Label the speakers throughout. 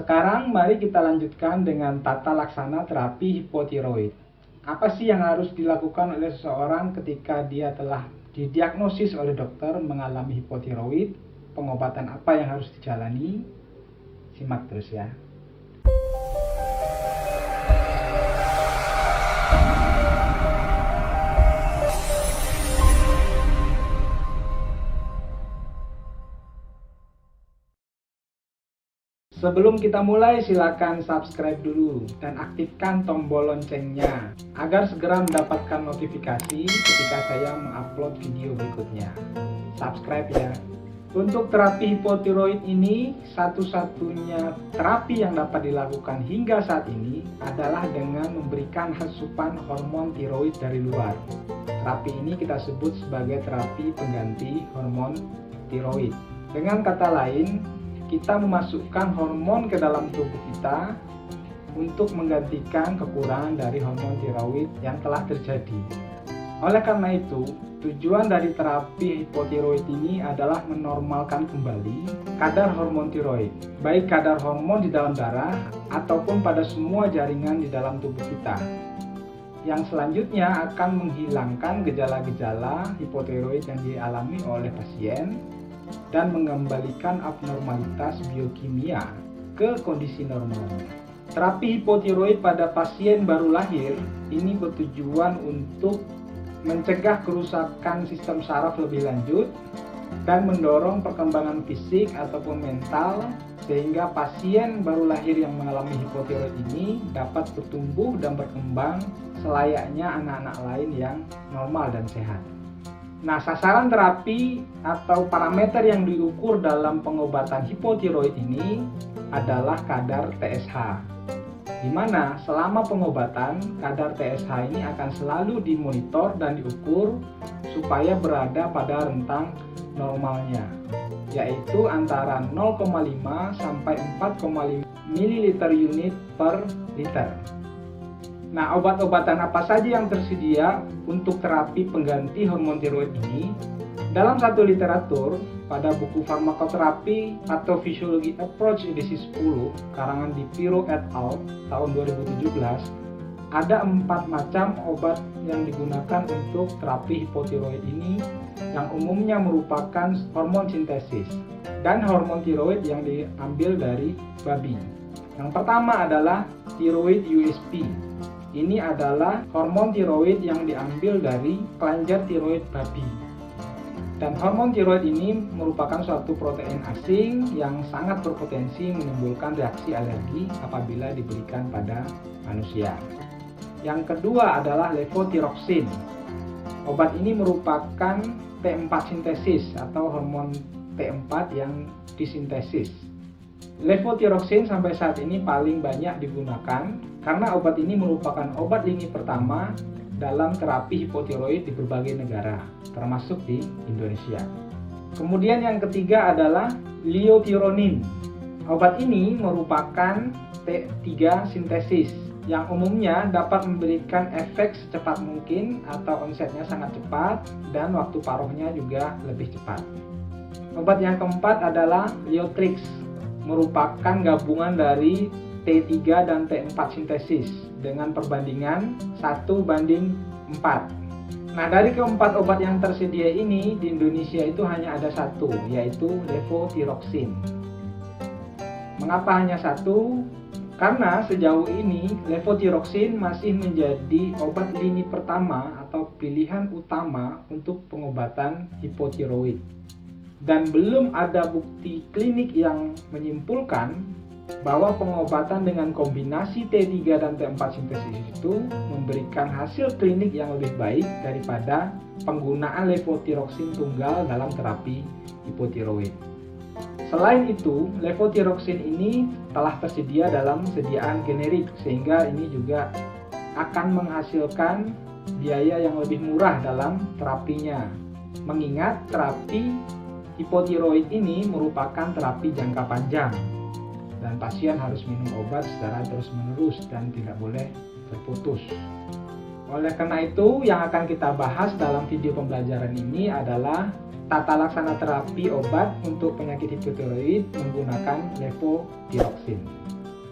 Speaker 1: Sekarang mari kita lanjutkan dengan tata laksana terapi hipotiroid. Apa sih yang harus dilakukan oleh seseorang ketika dia telah didiagnosis oleh dokter mengalami hipotiroid? Pengobatan apa yang harus dijalani? Simak terus ya. Sebelum kita mulai, silakan subscribe dulu dan aktifkan tombol loncengnya agar segera mendapatkan notifikasi ketika saya mengupload video berikutnya. Subscribe ya. Untuk terapi hipotiroid ini, satu-satunya terapi yang dapat dilakukan hingga saat ini adalah dengan memberikan asupan hormon tiroid dari luar. Terapi ini kita sebut sebagai terapi pengganti hormon tiroid. Dengan kata lain, kita memasukkan hormon ke dalam tubuh kita untuk menggantikan kekurangan dari hormon tiroid yang telah terjadi. Oleh karena itu, tujuan dari terapi hipotiroid ini adalah menormalkan kembali kadar hormon tiroid, baik kadar hormon di dalam darah ataupun pada semua jaringan di dalam tubuh kita. Yang selanjutnya akan menghilangkan gejala-gejala hipotiroid yang dialami oleh pasien dan mengembalikan abnormalitas biokimia ke kondisi normal. Terapi hipotiroid pada pasien baru lahir ini bertujuan untuk mencegah kerusakan sistem saraf lebih lanjut dan mendorong perkembangan fisik ataupun mental sehingga pasien baru lahir yang mengalami hipotiroid ini dapat bertumbuh dan berkembang selayaknya anak-anak lain yang normal dan sehat. Nah, sasaran terapi atau parameter yang diukur dalam pengobatan hipotiroid ini adalah kadar TSH. Di mana selama pengobatan, kadar TSH ini akan selalu dimonitor dan diukur supaya berada pada rentang normalnya, yaitu antara 0,5 sampai 4,5 ml unit per liter. Nah, obat-obatan apa saja yang tersedia untuk terapi pengganti hormon tiroid ini? Dalam satu literatur, pada buku Farmakoterapi atau Physiology Approach edisi 10, karangan Dipiro et al. Tahun 2017, ada 4 macam obat yang digunakan untuk terapi hipotiroid ini yang umumnya merupakan hormon sintesis dan hormon tiroid yang diambil dari babi. Yang pertama adalah thyroid USP. Ini adalah hormon tiroid yang diambil dari kelenjar tiroid babi. Dan hormon tiroid ini merupakan suatu protein asing yang sangat berpotensi menimbulkan reaksi alergi apabila diberikan pada manusia. Yang kedua adalah levothyroxine. Obat ini merupakan T4 sintesis atau hormon T4 yang disintesis. Levothyroxine sampai saat ini paling banyak digunakan karena obat ini merupakan obat lini pertama dalam terapi hipotiroid di berbagai negara, termasuk di Indonesia. Kemudian yang ketiga adalah liothyronine. Obat ini merupakan T3 sintesis yang umumnya dapat memberikan efek secepat mungkin atau onsetnya sangat cepat dan waktu paruhnya juga lebih cepat. Obat yang keempat adalah Liotrix, merupakan gabungan dari T3 dan T4 sintesis dengan perbandingan 1:4. Nah, dari keempat obat yang tersedia ini di Indonesia itu hanya ada satu, yaitu levothyroxine. Mengapa hanya satu? Karena sejauh ini levothyroxine masih menjadi obat lini pertama atau pilihan utama untuk pengobatan hipotiroid. Dan belum ada bukti klinik yang menyimpulkan bahwa pengobatan dengan kombinasi T3 dan T4 sintesis itu memberikan hasil klinik yang lebih baik daripada penggunaan levothyroxine tunggal dalam terapi hipotiroid. Selain itu, levothyroxine ini telah tersedia dalam sediaan generik sehingga ini juga akan menghasilkan biaya yang lebih murah dalam terapinya. Mengingat terapi hipotiroid ini merupakan terapi jangka panjang dan pasien harus minum obat secara terus-menerus dan tidak boleh terputus. Oleh karena itu, yang akan kita bahas dalam video pembelajaran ini adalah tata laksana terapi obat untuk penyakit hipotiroid menggunakan levothyroxine.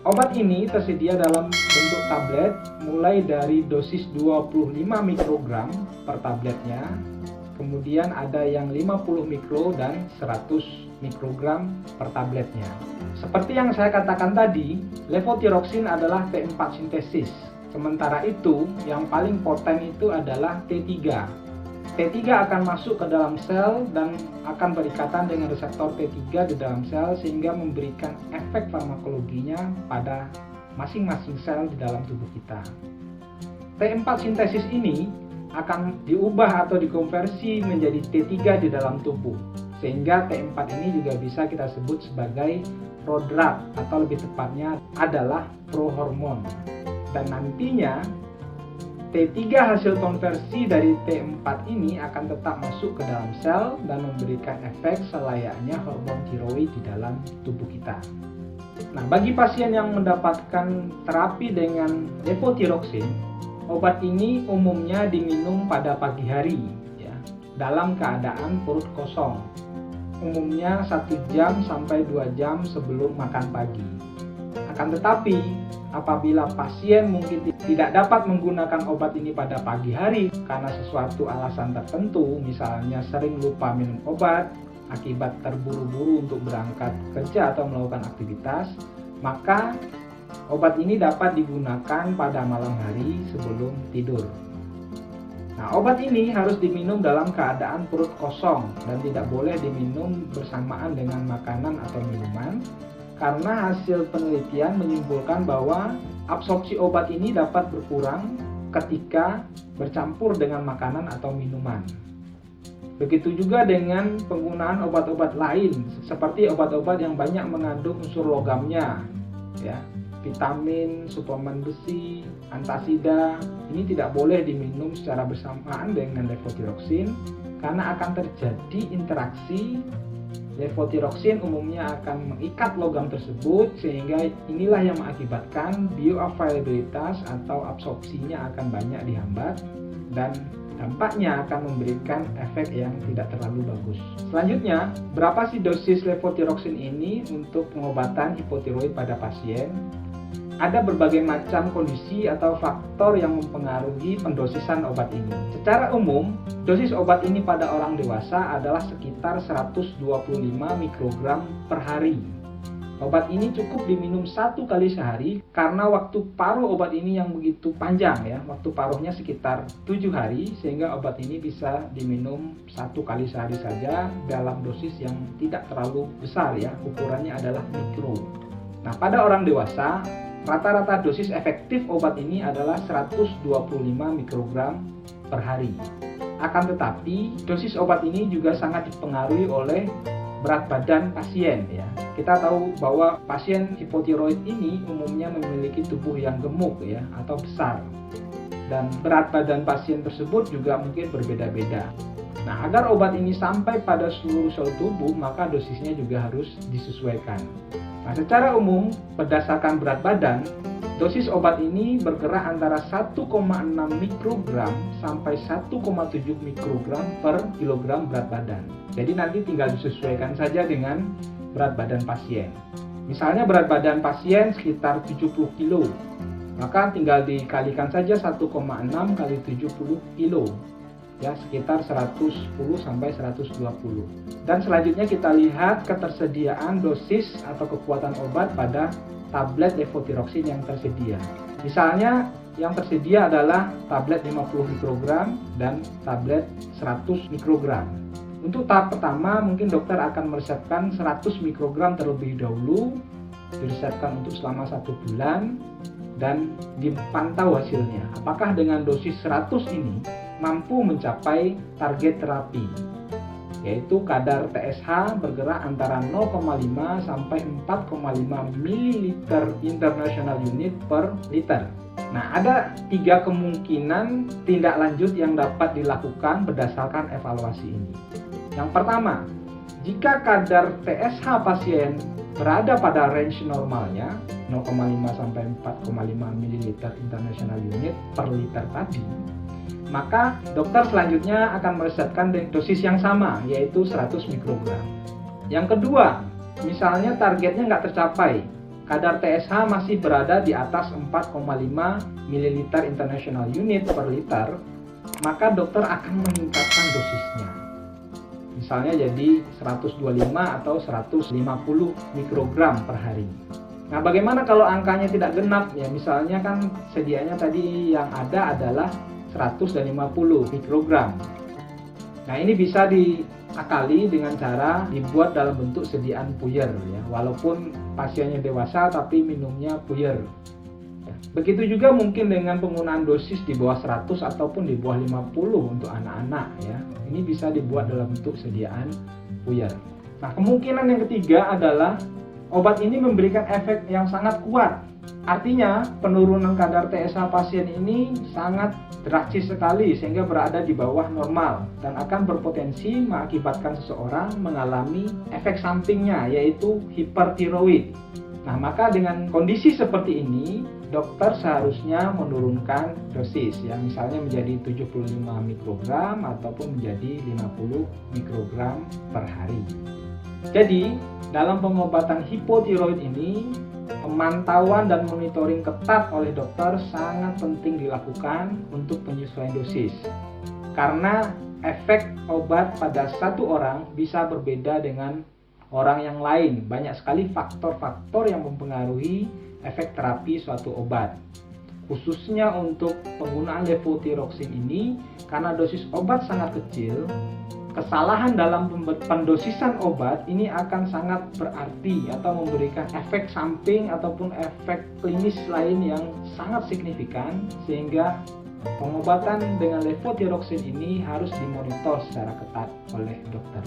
Speaker 1: Obat ini tersedia dalam bentuk tablet mulai dari dosis 25 mikrogram per tabletnya, kemudian ada yang 50 mikro dan 100 mikrogram per tabletnya. Seperti yang saya katakan tadi, levothyroxine adalah T4 sintesis. Sementara itu, yang paling poten itu adalah T3. T3 akan masuk ke dalam sel dan akan berikatan dengan reseptor T3 di dalam sel sehingga memberikan efek farmakologinya pada masing-masing sel di dalam tubuh kita. T4 sintesis ini akan diubah atau dikonversi menjadi T3 di dalam tubuh, sehingga T4 ini juga bisa kita sebut sebagai prodrug atau lebih tepatnya adalah prohormon. Dan nantinya T3 hasil konversi dari T4 ini akan tetap masuk ke dalam sel dan memberikan efek selayaknya hormon tiroid di dalam tubuh kita. Nah, bagi pasien yang mendapatkan terapi dengan levothyroxine, obat ini umumnya diminum pada pagi hari, ya, dalam keadaan perut kosong. Umumnya 1 jam sampai 2 jam sebelum makan pagi. Akan tetapi, apabila pasien mungkin tidak dapat menggunakan obat ini pada pagi hari karena sesuatu alasan tertentu, misalnya sering lupa minum obat akibat terburu-buru untuk berangkat kerja atau melakukan aktivitas, maka obat ini dapat digunakan pada malam hari sebelum tidur. Nah, obat ini harus diminum dalam keadaan perut kosong dan tidak boleh diminum bersamaan dengan makanan atau minuman, karena hasil penelitian menyimpulkan bahwa absorpsi obat ini dapat berkurang ketika bercampur dengan makanan atau minuman. Begitu juga dengan penggunaan obat-obat lain, seperti obat-obat yang banyak mengandung unsur logamnya, ya, vitamin, suplemen besi, antasida, ini tidak boleh diminum secara bersamaan dengan levothyroxine karena akan terjadi interaksi. Levothyroxine umumnya akan mengikat logam tersebut sehingga inilah yang mengakibatkan bioavailabilitas atau absorpsinya akan banyak dihambat dan dampaknya akan memberikan efek yang tidak terlalu bagus. Selanjutnya, berapa sih dosis levothyroxine ini untuk pengobatan hipotiroid pada pasien? Ada berbagai macam kondisi atau faktor yang mempengaruhi pendosisan obat ini. Secara umum, dosis obat ini pada orang dewasa adalah sekitar 125 mikrogram per hari. Obat ini cukup diminum 1 kali sehari karena waktu paruh obat ini yang begitu panjang, ya. Waktu paruhnya sekitar 7 hari sehingga obat ini bisa diminum 1 kali sehari saja dalam dosis yang tidak terlalu besar, ya. Ukurannya adalah mikro. Nah, pada orang dewasa rata-rata dosis efektif obat ini adalah 125 mikrogram per hari. Akan tetapi, dosis obat ini juga sangat dipengaruhi oleh berat badan pasien, ya. Kita tahu bahwa pasien hipotiroid ini umumnya memiliki tubuh yang gemuk, ya, atau besar. Dan berat badan pasien tersebut juga mungkin berbeda-beda. Nah, agar obat ini sampai pada seluruh sel tubuh, maka dosisnya juga harus disesuaikan. Nah, secara umum, berdasarkan berat badan, dosis obat ini bergerak antara 1,6 mikrogram sampai 1,7 mikrogram per kilogram berat badan. Jadi nanti tinggal disesuaikan saja dengan berat badan pasien. Misalnya berat badan pasien sekitar 70 kilo, maka tinggal dikalikan saja 1,6 kali 70 kilo. Ya, sekitar 110 sampai 120. Dan selanjutnya kita lihat ketersediaan dosis atau kekuatan obat pada tablet levothyroxine yang tersedia. Misalnya yang tersedia adalah tablet 50 mikrogram dan tablet 100 mikrogram. Untuk tahap pertama mungkin dokter akan meresepkan 100 mikrogram terlebih dahulu, diresepkan untuk selama 1 bulan dan dipantau hasilnya. Apakah dengan dosis 100 ini mampu mencapai target terapi, yaitu kadar TSH bergerak antara 0,5 sampai 4,5 ml international unit per liter. Nah, ada 3 kemungkinan tindak lanjut yang dapat dilakukan berdasarkan evaluasi ini. Yang pertama, jika kadar TSH pasien berada pada range normalnya 0,5 sampai 4,5 ml international unit per liter tadi, maka dokter selanjutnya akan meresepkan dosis yang sama, yaitu 100 mikrogram. Yang kedua, misalnya targetnya nggak tercapai, kadar TSH masih berada di atas 4,5 ml international unit per liter, maka dokter akan meningkatkan dosisnya. Misalnya jadi 125 atau 150 mikrogram per hari. Nah, bagaimana kalau angkanya tidak genap? Ya, misalnya kan sedianya tadi yang ada adalah 150 mikrogram. Nah, ini bisa diakali dengan cara dibuat dalam bentuk sediaan puyer ya. Walaupun pasiennya dewasa tapi minumnya puyer. Begitu juga mungkin dengan penggunaan dosis di bawah 100 ataupun di bawah 50 untuk anak-anak ya. Ini bisa dibuat dalam bentuk sediaan puyer. Nah, kemungkinan yang ketiga adalah obat ini memberikan efek yang sangat kuat. Artinya, penurunan kadar TSH pasien ini sangat drastis sekali sehingga berada di bawah normal dan akan berpotensi mengakibatkan seseorang mengalami efek sampingnya, yaitu hipertiroid. Nah, maka dengan kondisi seperti ini, dokter seharusnya menurunkan dosis ya, misalnya menjadi 75 mikrogram ataupun menjadi 50 mikrogram per hari. Jadi, dalam pengobatan hipotiroid ini, pemantauan dan monitoring ketat oleh dokter sangat penting dilakukan untuk penyesuaian dosis. Karena efek obat pada satu orang bisa berbeda dengan orang yang lain. Banyak sekali faktor-faktor yang mempengaruhi efek terapi suatu obat. Khususnya untuk penggunaan levotiroxin ini, karena dosis obat sangat kecil, kesalahan dalam pendosisan obat ini akan sangat berarti atau memberikan efek samping ataupun efek klinis lain yang sangat signifikan, sehingga pengobatan dengan levotiroxin ini harus dimonitor secara ketat oleh dokter.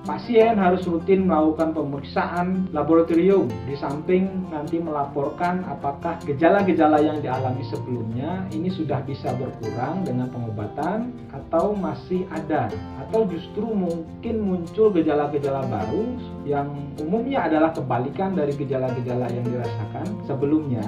Speaker 1: Pasien harus rutin melakukan pemeriksaan laboratorium, di samping nanti melaporkan apakah gejala-gejala yang dialami sebelumnya ini sudah bisa berkurang dengan pengobatan atau masih ada, atau justru mungkin muncul gejala-gejala baru yang umumnya adalah kebalikan dari gejala-gejala yang dirasakan sebelumnya,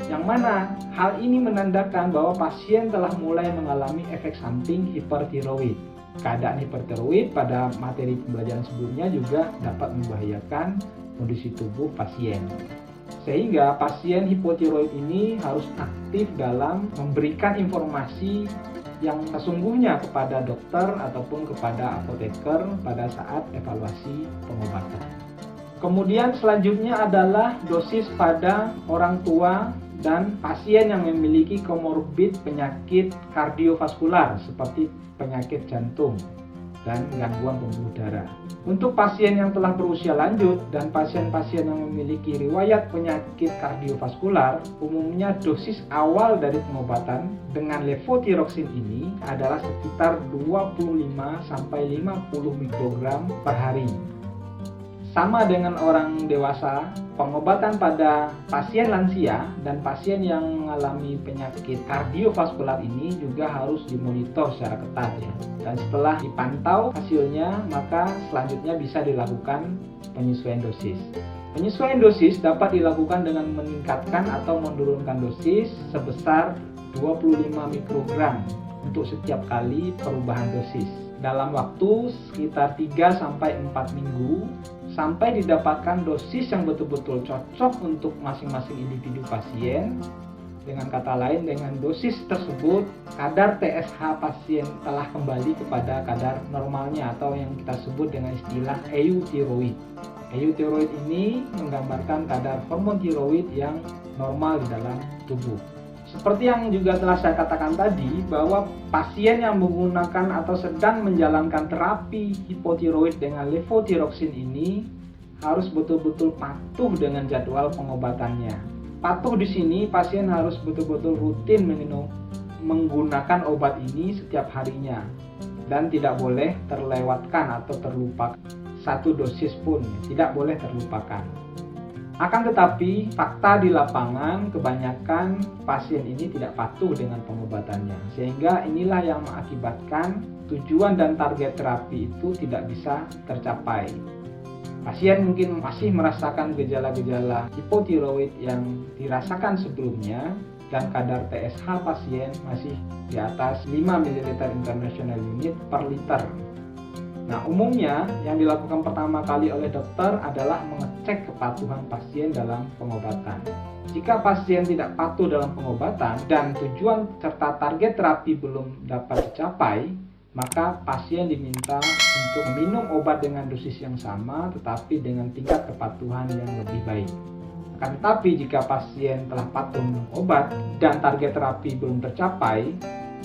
Speaker 1: yang mana hal ini menandakan bahwa pasien telah mulai mengalami efek samping hipertiroid. Keadaan hipertiroid pada materi pembelajaran sebelumnya juga dapat membahayakan kondisi tubuh pasien. Sehingga pasien hipotiroid ini harus aktif dalam memberikan informasi yang sesungguhnya kepada dokter ataupun kepada apoteker pada saat evaluasi pengobatan. Kemudian selanjutnya adalah dosis pada orang tua dan pasien yang memiliki komorbid penyakit kardiovaskular seperti penyakit jantung dan gangguan pembuluh darah. Untuk pasien yang telah berusia lanjut dan pasien-pasien yang memiliki riwayat penyakit kardiovaskular, umumnya dosis awal dari pengobatan dengan levotiroxin ini adalah sekitar 25-50 mikrogram per hari. Sama dengan orang dewasa, pengobatan pada pasien lansia dan pasien yang mengalami penyakit kardiovaskular ini juga harus dimonitor secara ketat ya. Dan setelah dipantau hasilnya, maka selanjutnya bisa dilakukan penyesuaian dosis. Penyesuaian dosis dapat dilakukan dengan meningkatkan atau menurunkan dosis sebesar 25 mikrogram untuk setiap kali perubahan dosis dalam waktu sekitar 3-4 minggu, sampai didapatkan dosis yang betul-betul cocok untuk masing-masing individu pasien. Dengan kata lain, dengan dosis tersebut, kadar TSH pasien telah kembali kepada kadar normalnya atau yang kita sebut dengan istilah euthyroid. Euthyroid ini menggambarkan kadar hormon tiroid yang normal di dalam tubuh. Seperti yang juga telah saya katakan tadi, bahwa pasien yang menggunakan atau sedang menjalankan terapi hipotiroid dengan levotiroxin ini harus betul-betul patuh dengan jadwal pengobatannya. Patuh di sini pasien harus betul-betul rutin menggunakan obat ini setiap harinya dan tidak boleh terlewatkan atau terlupakan satu dosis pun, tidak boleh terlupakan. Akan tetapi, fakta di lapangan kebanyakan pasien ini tidak patuh dengan pengobatannya, sehingga inilah yang mengakibatkan tujuan dan target terapi itu tidak bisa tercapai. Pasien mungkin masih merasakan gejala-gejala hipotiroid yang dirasakan sebelumnya, dan kadar TSH pasien masih di atas 5 ml international unit per liter. Nah, umumnya yang dilakukan pertama kali oleh dokter adalah mengecek kepatuhan pasien dalam pengobatan. Jika pasien tidak patuh dalam pengobatan dan tujuan serta target terapi belum dapat dicapai, maka pasien diminta untuk minum obat dengan dosis yang sama tetapi dengan tingkat kepatuhan yang lebih baik. Akan tetapi jika pasien telah patuh minum obat dan target terapi belum tercapai,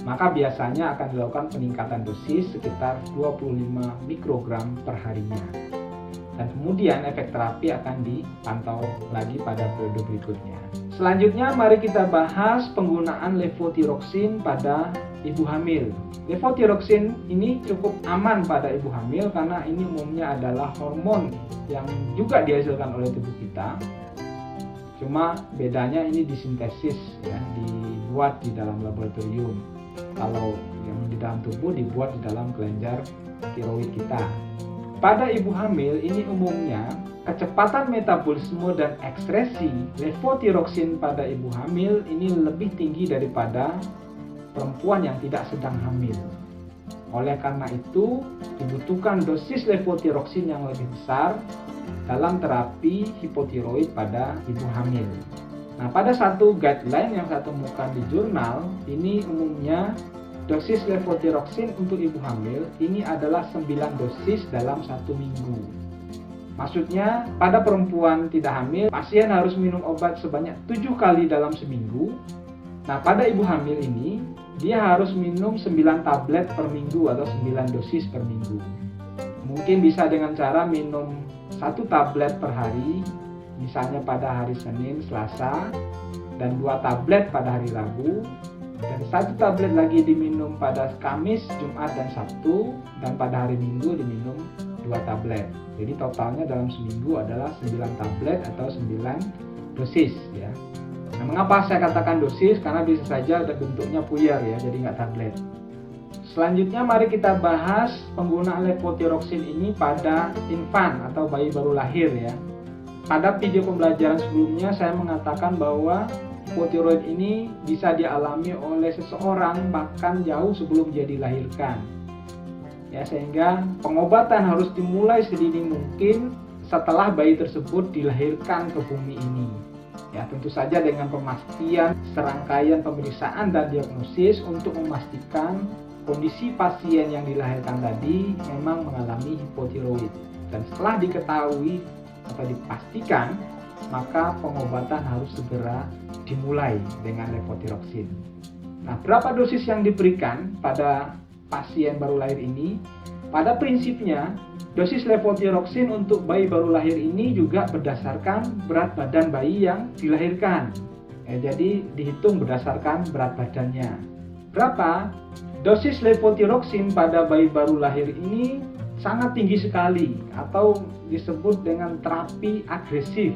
Speaker 1: maka biasanya akan dilakukan peningkatan dosis sekitar 25 mikrogram per harinya. Dan kemudian efek terapi akan dipantau lagi pada periode berikutnya. Selanjutnya mari kita bahas penggunaan levothyroxine pada ibu hamil. Levothyroxine ini cukup aman pada ibu hamil karena ini umumnya adalah hormon yang juga dihasilkan oleh tubuh kita. Cuma bedanya ini disintesis ya, dibuat di dalam laboratorium. Kalau yang di dalam tubuh dibuat di dalam kelenjar tiroid kita. Pada ibu hamil ini umumnya kecepatan metabolisme dan ekskresi levothyroxine pada ibu hamil ini lebih tinggi daripada perempuan yang tidak sedang hamil. Oleh karena itu dibutuhkan dosis levothyroxine yang lebih besar dalam terapi hipotiroid pada ibu hamil. Nah, pada satu guideline yang saya temukan di jurnal, ini umumnya dosis levothyroxine untuk ibu hamil ini adalah 9 dosis dalam 1 minggu. Maksudnya, pada perempuan tidak hamil, pasien harus minum obat sebanyak 7 kali dalam seminggu. Nah, pada ibu hamil ini, dia harus minum 9 tablet per minggu atau 9 dosis per minggu. Mungkin bisa dengan cara minum 1 tablet per hari, misalnya pada hari Senin, Selasa, dan 2 tablet pada hari Rabu, dan 1 tablet lagi diminum pada Kamis, Jumat, dan Sabtu, dan pada hari Minggu diminum 2 tablet. Jadi totalnya dalam seminggu adalah 9 tablet atau 9 dosis ya. Nah, mengapa saya katakan dosis? Karena bisa saja bentuknya puyer ya, jadi nggak tablet. Selanjutnya mari kita bahas penggunaan levothyroxine ini pada infan atau bayi baru lahir ya. Pada video pembelajaran sebelumnya saya mengatakan bahwa hipotiroid ini bisa dialami oleh seseorang bahkan jauh sebelum dia dilahirkan. Ya, sehingga pengobatan harus dimulai sedini mungkin setelah bayi tersebut dilahirkan ke bumi ini. Ya, tentu saja dengan pemastian serangkaian pemeriksaan dan diagnosis untuk memastikan kondisi pasien yang dilahirkan tadi memang mengalami hipotiroid. Dan setelah diketahui atau dipastikan, maka pengobatan harus segera dimulai dengan levothyroxine. Nah, berapa dosis yang diberikan pada pasien baru lahir ini? Pada prinsipnya, dosis levothyroxine untuk bayi baru lahir ini juga berdasarkan berat badan bayi yang dilahirkan. Jadi dihitung berdasarkan berat badannya. Berapa? Dosis levothyroxine pada bayi baru lahir ini sangat tinggi sekali atau disebut dengan terapi agresif.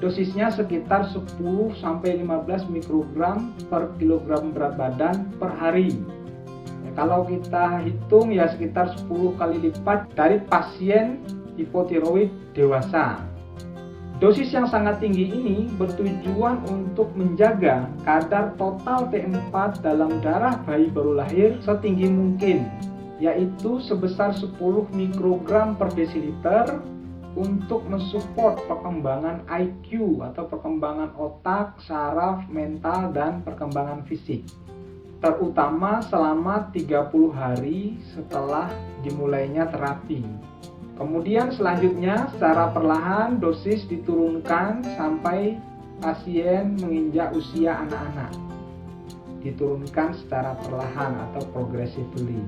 Speaker 1: Dosisnya sekitar 10-15 mikrogram per kilogram berat badan per hari. Kalau kita hitung ya sekitar 10 kali lipat dari pasien hipotiroid dewasa. Dosis yang sangat tinggi ini bertujuan untuk menjaga kadar total T4 dalam darah bayi baru lahir setinggi mungkin, yaitu sebesar 10 mikrogram per desiliter untuk mensupport perkembangan IQ atau perkembangan otak, saraf, mental, dan perkembangan fisik. Terutama selama 30 hari setelah dimulainya terapi. Kemudian selanjutnya secara perlahan dosis diturunkan sampai pasien menginjak usia anak-anak. Diturunkan secara perlahan atau progressively.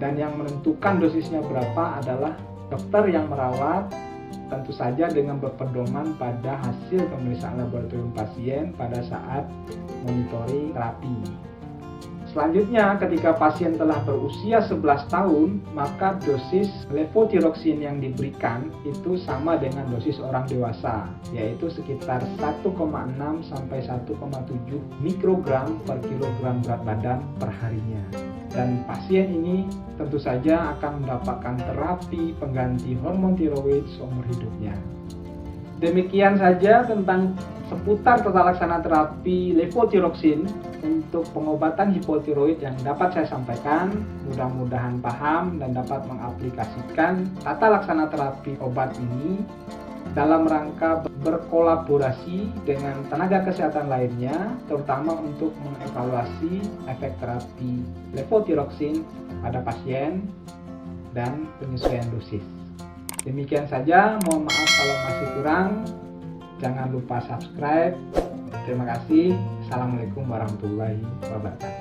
Speaker 1: Dan yang menentukan dosisnya berapa adalah dokter yang merawat, tentu saja dengan berpedoman pada hasil pemeriksaan laboratorium pasien pada saat monitoring terapi. Selanjutnya, ketika pasien telah berusia 11 tahun, maka dosis levothyroxine yang diberikan itu sama dengan dosis orang dewasa, yaitu sekitar 1,6 sampai 1,7 mikrogram per kilogram berat badan per harinya. Dan pasien ini tentu saja akan mendapatkan terapi pengganti hormon tiroid seumur hidupnya. Demikian saja tentang seputar tata laksana terapi levothyroxine untuk pengobatan hipotiroid yang dapat saya sampaikan. Mudah-mudahan paham dan dapat mengaplikasikan tata laksana terapi obat ini dalam rangka berkolaborasi dengan tenaga kesehatan lainnya, terutama untuk mengevaluasi efek terapi levothyroxine pada pasien dan penyesuaian dosis. Demikian saja, mohon maaf kalau masih kurang. Jangan lupa subscribe. Terima kasih. Assalamualaikum warahmatullahi wabarakatuh.